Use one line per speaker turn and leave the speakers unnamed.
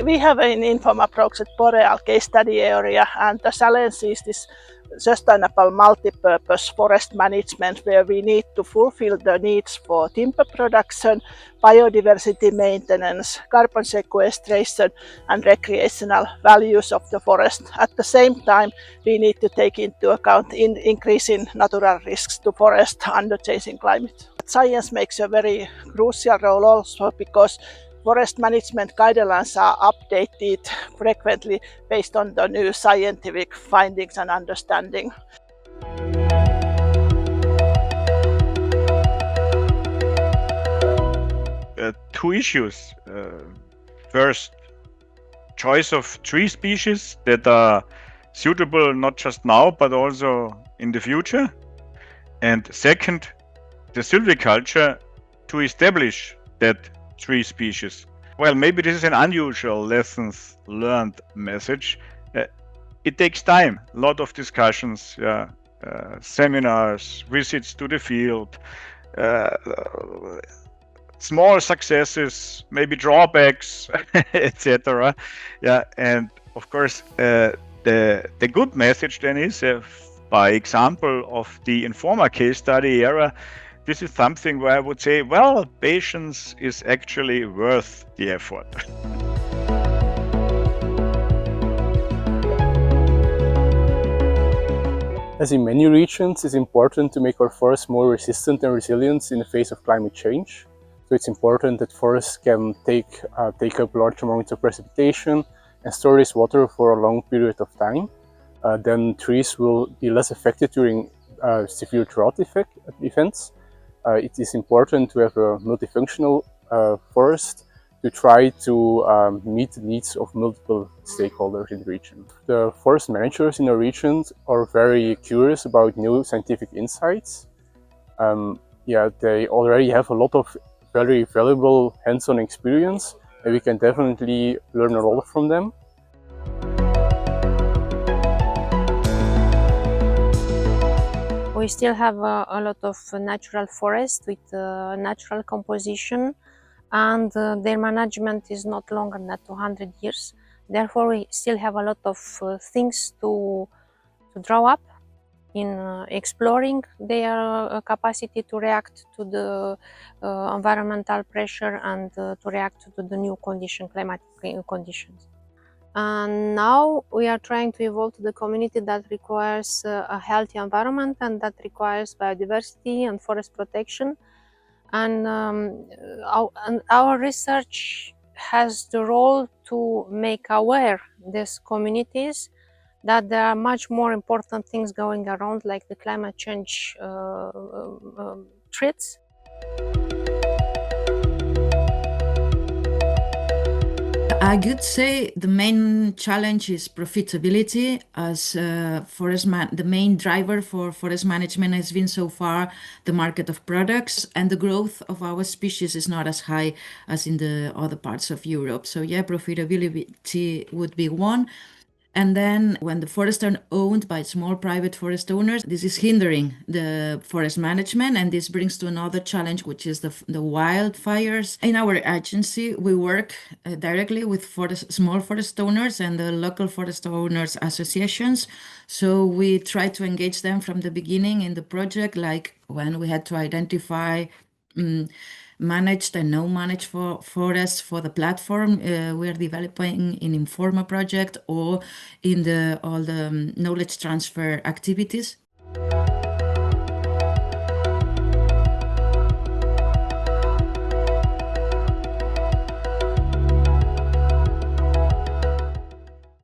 we have an INFORMA project Boreal case study area, and the challenge is this sustainable multi-purpose forest management, where we need to fulfill the needs for timber production, biodiversity maintenance, carbon sequestration, and recreational values of the forest. At the same time, we need to take into account increasing natural risks to forest under changing climate. Science makes a very crucial role also, because forest management guidelines are updated frequently based on the new scientific findings and understanding.
Two issues. First, choice of tree species that are suitable not just now but also in the future. And second, the silviculture to establish that tree species. Well, maybe this is an unusual lessons learned message. It takes time, a lot of discussions, seminars, visits to the field, small successes, maybe drawbacks, etc. Yeah, and of course, the good message then is, by example of the INFORMA case study era, this is something where I would say, well, patience is actually worth the effort.
As in many regions, it's important to make our forests more resistant and resilient in the face of climate change. So it's important that forests can take up large amounts of precipitation and store this water for a long period of time. Then trees will be less affected during severe drought events. It is important to have a multifunctional forest to try to meet the needs of multiple stakeholders in the region. The forest managers in our regions are very curious about new scientific insights. They already have a lot of very valuable hands-on experience, and we can definitely learn a lot from them.
We still have a lot of natural forest with natural composition, and their management is not longer than 200 years. Therefore, we still have a lot of things to draw up in exploring their capacity to react to the environmental pressure and to react to the new climatic conditions. And now we are trying to evolve to the community that requires a healthy environment and that requires biodiversity and forest protection. And our research has the role to make aware these communities that there are much more important things going around, like the climate change threats.
I could say the main challenge is profitability, as the main driver for forest management has been so far the market of products, and the growth of our species is not as high as in the other parts of Europe. So yeah, profitability would be one. And then when the forests are owned by small private forest owners, this is hindering the forest management. And this brings to another challenge, which is the wildfires. In our agency, we work directly with small forest owners and the local forest owners associations. So we try to engage them from the beginning in the project, like when we had to identify managed and no-managed forests for the platform we are developing in INFORMA project, or in all the knowledge transfer activities.